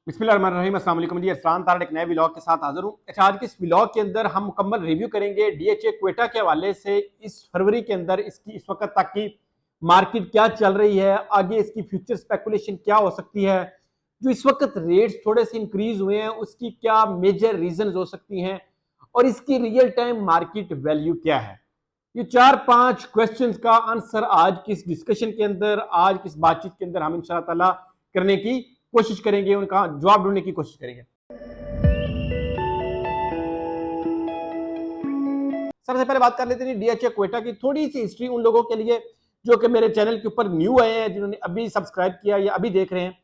बिस्मिल्लाहिर्रहमानिर्रहीम, अस्सलाम वालेकुम जी। इरफान तारड़ एक नए व्लॉग के साथ हाजिर हूँ। अच्छा, आज के इस व्लॉग के अंदर हम मुकम्मल रिव्यू करेंगे डीएचए क्वेटा के हवाले से। इस फरवरी के अंदर इसकी इस वक्त तक की मार्केट क्या चल रही है, आगे इसकी फ्यूचर स्पेकुलेशन क्या हो सकती है, जो इस वक्त रेट्स थोड़े से इंक्रीज हुए हैं उसकी क्या मेजर रीजन हो सकती हैं, और इसकी रियल टाइम मार्केट वैल्यू क्या है। ये 4-5 क्वेश्चंस का आंसर आज की इस डिस्कशन के अंदर, आज की इस बातचीत के अंदर हम इंशाअल्लाह ताला करने की कोशिश करेंगे, उनका जवाब ढूंढने की कोशिश करेंगे। सबसे पहले बात कर लेते हैं डीएचए क्वेटा की, थोड़ी सी हिस्ट्री उन लोगों के लिए जो कि मेरे चैनल के ऊपर न्यू आए हैं, जिन्होंने अभी सब्सक्राइब किया या अभी देख रहे हैं।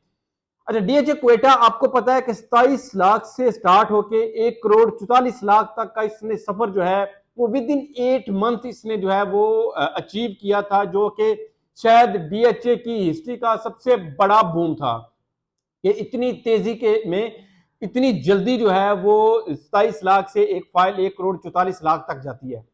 अच्छा, डीएचए क्वेटा आपको पता है कि 27 लाख से स्टार्ट होके 1 करोड़ 44 लाख तक का इसने सफर जो है वो विद इन 8 मंथ इसने जो है वो अचीव किया था, जो कि शायद डीएचए की हिस्ट्री का सबसे बड़ा बूम था कि इतनी तेजी के में इतनी जल्दी जो है वो 27 लाख से एक फाइल 1 करोड़ 44 लाख तक जाती है।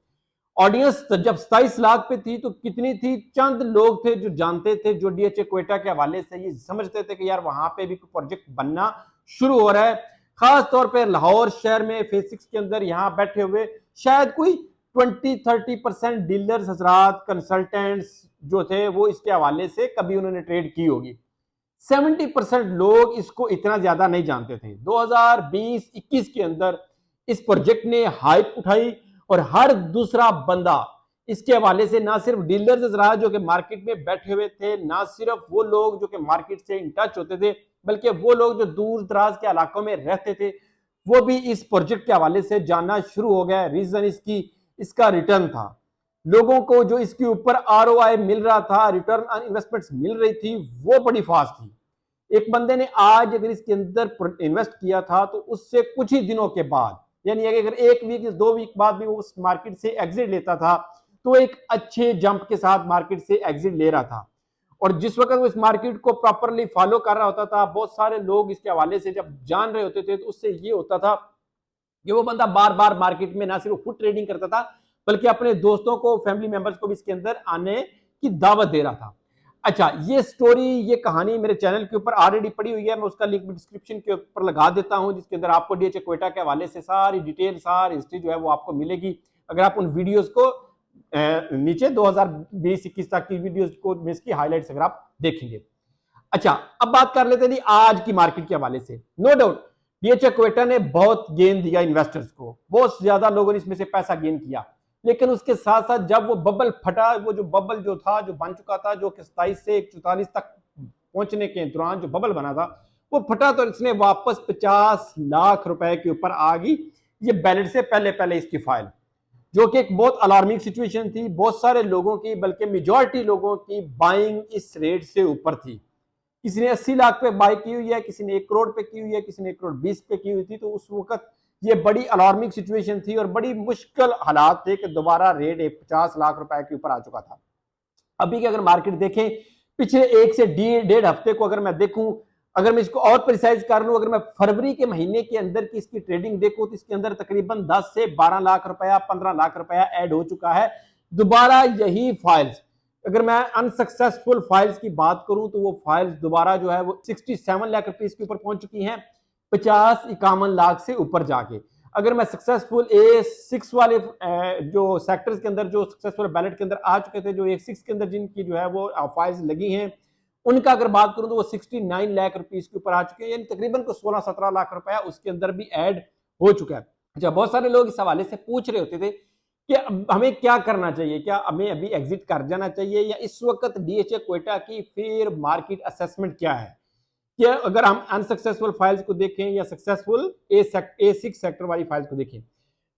ऑडियंस जब 27 लाख पे थी तो कितनी थी? चंद लोग थे जो जानते थे, जो डीएचए क्वेटा के हवाले से ये समझते थे कि यार वहां पे भी कोई प्रोजेक्ट बनना शुरू हो रहा है। खास तौर पे लाहौर शहर में फेज 6 के अंदर यहां बैठे हुए शायद कोई 20-30% डीलर्स हजरात कंसल्टेंट्स जो थे वो इसके हवाले से कभी उन्होंने ट्रेड की होगी। 70% लोग इसको इतना ज्यादा नहीं जानते थे। 2020-21 के अंदर इस प्रोजेक्ट ने हाइप उठाई और हर दूसरा बंदा इसके हवाले से, ना सिर्फ डीलर्स रहा जो कि मार्केट में बैठे हुए थे, ना सिर्फ वो लोग जो कि मार्केट से इन टच होते थे, बल्कि वो लोग जो दूर दराज के इलाकों में रहते थे वो भी इस प्रोजेक्ट के हवाले से जानना शुरू हो गया। रीजन इसका रिटर्न था। लोगों को जो इसके ऊपर आरओआई मिल रहा था, रिटर्न ऑन इन्वेस्टमेंट्स मिल रही थी, वो बड़ी फास्ट थी। एक बंदे ने आज अगर इसके अंदर इन्वेस्ट किया था तो उससे कुछ ही दिनों के बाद, यानी अगर 1 वीक या 2 वीक बाद भी वो उस मार्केट से एग्जिट लेता था तो एक अच्छे जंप के साथ मार्केट से एग्जिट ले रहा था। और जिस वक्त वो इस मार्केट को प्रॉपरली फॉलो कर रहा होता था, बहुत सारे लोग इसके हवाले से जब जान रहे होते थे, तो उससे ये होता था कि वो बंदा बार बार मार्केट में ना सिर्फ खुद ट्रेडिंग करता था बल्कि अपने दोस्तों को, फैमिली मेंबर्स को भी इसके अंदर आने की दावत दे रहा था। अच्छा, ये स्टोरी, ये कहानी मेरे चैनल के ऊपर ऑलरेडी पड़ी हुई है, मैं उसका लिंक डिस्क्रिप्शन के ऊपर लगा देता हूं, जिसके अंदर आपको डीएचए क्वेटा के हवाले से सारी डिटेल, सारी हिस्ट्री जो है वो आपको मिलेगी अगर आप उन वीडियोस को नीचे 2020-21 तक की वीडियोस को, इसकी हाईलाइट्स अगर आप देखेंगे। अच्छा, अब बात कर लेते हैं आज की मार्केट के हवाले से। नो डाउट डीएचए क्वेटा ने बहुत गेन दिया इन्वेस्टर्स को, बहुत ज्यादा लोगों ने इसमें से पैसा गेन किया, लेकिन उसके साथ साथ जब वो बबल फटा, वो जो बबल जो था, जो बन चुका था, जो कि 27 से 44 तक पहुंचने के दौरान जो बबल बना था वो फटा, तो इसने वापस 50 लाख रुपए के ऊपर आ गई ये बैलेंस से पहले पहले इसकी फाइल, जो कि एक बहुत अलार्मिंग सिचुएशन थी। बहुत सारे लोगों की, बल्कि मेजॉरिटी लोगों की बाइंग इस रेट से ऊपर थी। किसी ने 80 लाख पे बाई की हुई है, किसी ने 1 करोड़ पे की हुई है, किसी ने 1 करोड़ 20 पे की हुई थी। तो उस वक्त ये बड़ी अलार्मिंग सिचुएशन थी और बड़ी मुश्किल हालात थे कि दोबारा रेट 50 लाख रुपए के ऊपर आ चुका था। अभी की अगर मार्केट देखें, पिछले 1 से 1.5 हफ्ते को अगर मैं देखूं, अगर मैं इसको और प्रिसाइज कर लूं, अगर मैं फरवरी के महीने के अंदर की इसकी ट्रेडिंग देखूं तो इसके अंदर तकरीबन 10 से 12 लाख रुपया, 15 लाख रुपया ऐड हो चुका है। दोबारा यही फाइल्स, अगर मैं अनसक्सेसफुल फाइल्स की बात करूं तो वो फाइल्स दोबारा जो है वो 67 लाख रुपीस के ऊपर पहुंच चुकी हैं, 50-51 लाख से ऊपर जाके। अगर मैं सक्सेसफुल A6 वाले जो सेक्टर्स के अंदर, जो सक्सेसफुल बैलेट के अंदर आ चुके थे, जो A6 के अंदर जिनकी जो है वो फाइल्स लगी हैं, उनका अगर बात करूं तो वो 69 लाख रुपीस के ऊपर आ चुके हैं, यानी तकरीबन को 16-17 लाख रुपया उसके अंदर भी ऐड हो चुका है। अच्छा, बहुत सारे लोग इस हवाले से पूछ रहे होते थे कि हमें क्या करना चाहिए, क्या हमें अभी एग्जिट कर जाना चाहिए, या इस वक्त डीएचए क्वेटा की फेयर मार्केट असेसमेंट क्या है, कि अगर हम अनसक्सेसफुल फाइल्स को देखें या सक्सेसफुल A6 सेक्टर वाली फाइल्स को देखें।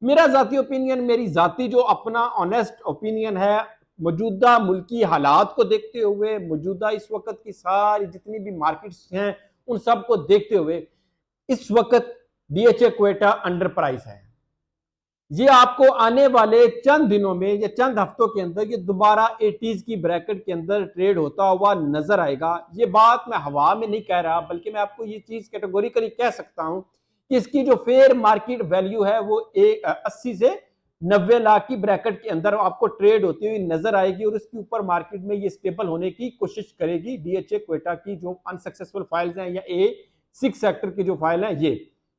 मेरा जाती ओपिनियन, मेरी जाती जो अपना ऑनेस्ट ओपिनियन है, मौजूदा मुल्की हालात को देखते हुए, मौजूदा इस वक्त की सारी जितनी भी मार्केट्स हैं उन सब को देखते हुए, इस वक्त डीएचए क्वेटा अंडर प्राइस है। ये आपको आने वाले चंद दिनों में या चंद हफ्तों के अंदर ये दोबारा 80s की ब्रैकेट के अंदर ट्रेड होता हुआ नजर आएगा। ये बात मैं हवा में नहीं कह रहा, बल्कि मैं आपको ये चीज कैटेगोरिकली कह सकता हूं कि इसकी जो फेयर मार्केट वैल्यू है वो 80 से 90 लाख की ब्रैकेट के अंदर आपको ट्रेड होती हुई नजर आएगी, और इसके ऊपर मार्केट में ये स्टेबल होने की कोशिश करेगी। डीएचए क्वेटा की जो अनसक्सेसफुल फाइल्स हैं या 6 सेक्टर की जो फाइल है ये।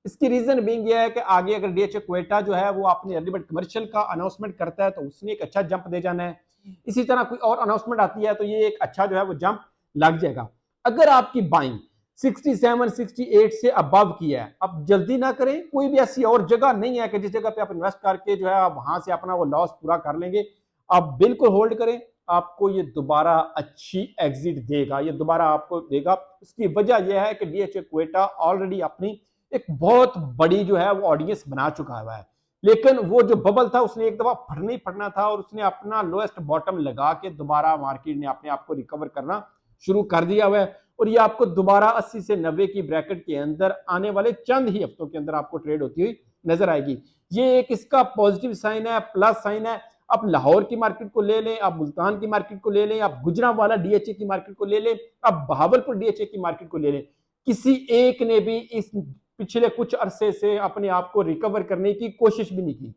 इसकी रीजन बीइंग ये है कि आगे अगर डीएचए क्वेटा जो है वो अपने अर्ली बर्ड कमर्शियल का अनाउंसमेंट करता है तो उसने एक अच्छा जंप दे जाना है। इसी तरह कोई और अनाउंसमेंट आती है तो ये एक अच्छा जो है वो जंप लग जाएगा। अगर आपकी बाइंग 67 68 से अबव की है, अब जल्दी ना करें। कोई भी ऐसी और जगह नहीं है कि जिस जगह पे आप इन्वेस्ट करके जो है आप वहां से अपना वो लॉस पूरा कर लेंगे। आप बिल्कुल होल्ड करें, आपको ये दोबारा अच्छी एग्जिट देगा, ये दोबारा आपको देगा। उसकी वजह यह है कि डीएचए क्वेटा ऑलरेडी अपनी एक बहुत बड़ी जो है वो ऑडियंस बना चुका हुआ है, लेकिन वो जो बबल था उसने एक दफा फटना ही फटना था और उसने अपना लोएस्ट बॉटम लगा के दोबारा मार्केट ने अपने आप को रिकवर करना शुरू कर दिया हुआ है। और ये आपको दोबारा 80 से 90 की ब्रैकेट के अंदर आने वाले चंद ही हफ्तों के अंदर आपको ट्रेड होती हुई नजर आएगी। ये एक इसका पॉजिटिव साइन है, प्लस साइन है। आप लाहौर की मार्केट को ले लें, आप मुल्तान की मार्केट को ले लें, आप गुजरांवाला डीएचए की मार्केट को ले लें, आप बहावलपुर डीएचए की मार्केट को ले लें, किसी एक ने भी इस पिछले कुछ अरसे से अपने आप को रिकवर करने की कोशिश भी नहीं की।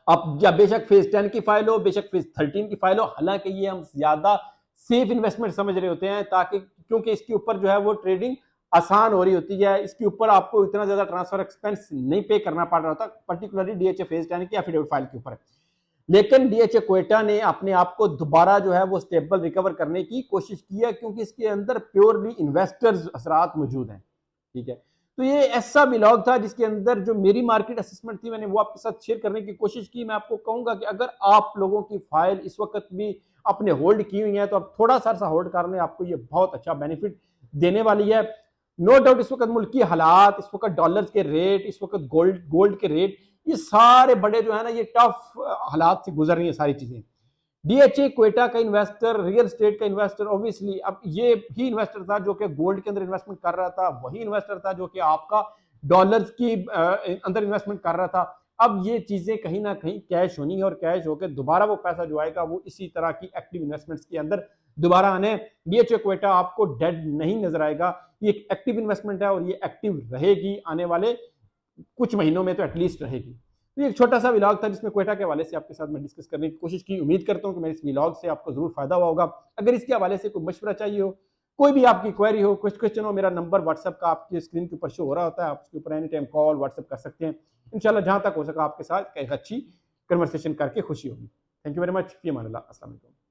अब या बेशक फेज 10 की फाइल हो, बेशक फेज 13 की फाइल हो, हालांकि ये हम ज्यादा सेफ इन्वेस्टमेंट समझ रहे होते हैं, ताकि क्योंकि इसके ऊपर जो है वो ट्रेडिंग आसान हो रही होती है, इसके ऊपर आपको इतना ज्यादा ट्रांसफर एक्सपेंस नहीं पे करना पड़ रहा होता, पर्टिकुलरली डीएचए फेज 10 की एफिडेविट फाइल के ऊपर। लेकिन डीएचए क्वेटा ने अपने आप को दोबारा जो है वो स्टेबल रिकवर करने की कोशिश की है, क्योंकि इसके अंदर प्योरली इन्वेस्टर्स असरात मौजूद हैं। ठीक है, तो ये ऐसा व्लॉग था जिसके अंदर जो मेरी मार्केट असेसमेंट थी मैंने वो आपके साथ शेयर करने की कोशिश की। मैं आपको कहूंगा कि अगर आप लोगों की फाइल इस वक्त भी अपने होल्ड की हुई है तो आप थोड़ा सा होल्ड कर लें, आपको ये बहुत अच्छा बेनिफिट देने वाली है। नो डाउट इस वक्त मुल्क की हालात, इस वक्त डॉलर्स के रेट, इस वक्त गोल्ड के रेट, ये सारे बड़े जो है ना ये टफ हालात से गुजर रही है सारी चीजें। डीएचए क्वेटा का इन्वेस्टर, रियल स्टेट का इन्वेस्टर, ऑब्वियसली अब ये ही इन्वेस्टर था जो कि गोल्ड के अंदर इन्वेस्टमेंट कर रहा था, वही इन्वेस्टर था जो कि आपका डॉलर्स की अंदर इन्वेस्टमेंट कर रहा था। अब ये चीजें कहीं ना कहीं कैश होनी है और कैश होकर दोबारा वो पैसा जो आएगा वो इसी तरह की एक्टिव इन्वेस्टमेंट्स के अंदर दोबारा आने। डीएचए क्वेटा आपको डेड नहीं नजर आएगा, ये एक एक्टिव इन्वेस्टमेंट है और ये एक्टिव रहेगी, आने वाले कुछ महीनों में तो एटलीस्ट रहेगी। तो ये एक छोटा सा व्लॉग था जिसमें क्वेटा के हवाले से आपके साथ मैं डिस्कस करने की कोशिश की। उम्मीद करता हूं कि मेरे इस व्लॉग से आपको जरूर फायदा हुआ होगा। अगर इसके हवाले से कोई मशवरा चाहिए हो, कोई भी आपकी क्वेरी हो, कुछ क्वेश्चन हो, मेरा नंबर व्हाट्सएप का आपकी स्क्रीन के ऊपर शो हो रहा होता है, आप उसके ऊपर एनी टाइम कॉल व्हाट्सएप कर सकते हैं। इंशाल्लाह जहां तक हो सका आपके साथ एक अच्छी कन्वर्सेशन करके खुशी होगी। Thank you very much. फी अमान अल्लाह। अस्सलाम वालेकुम।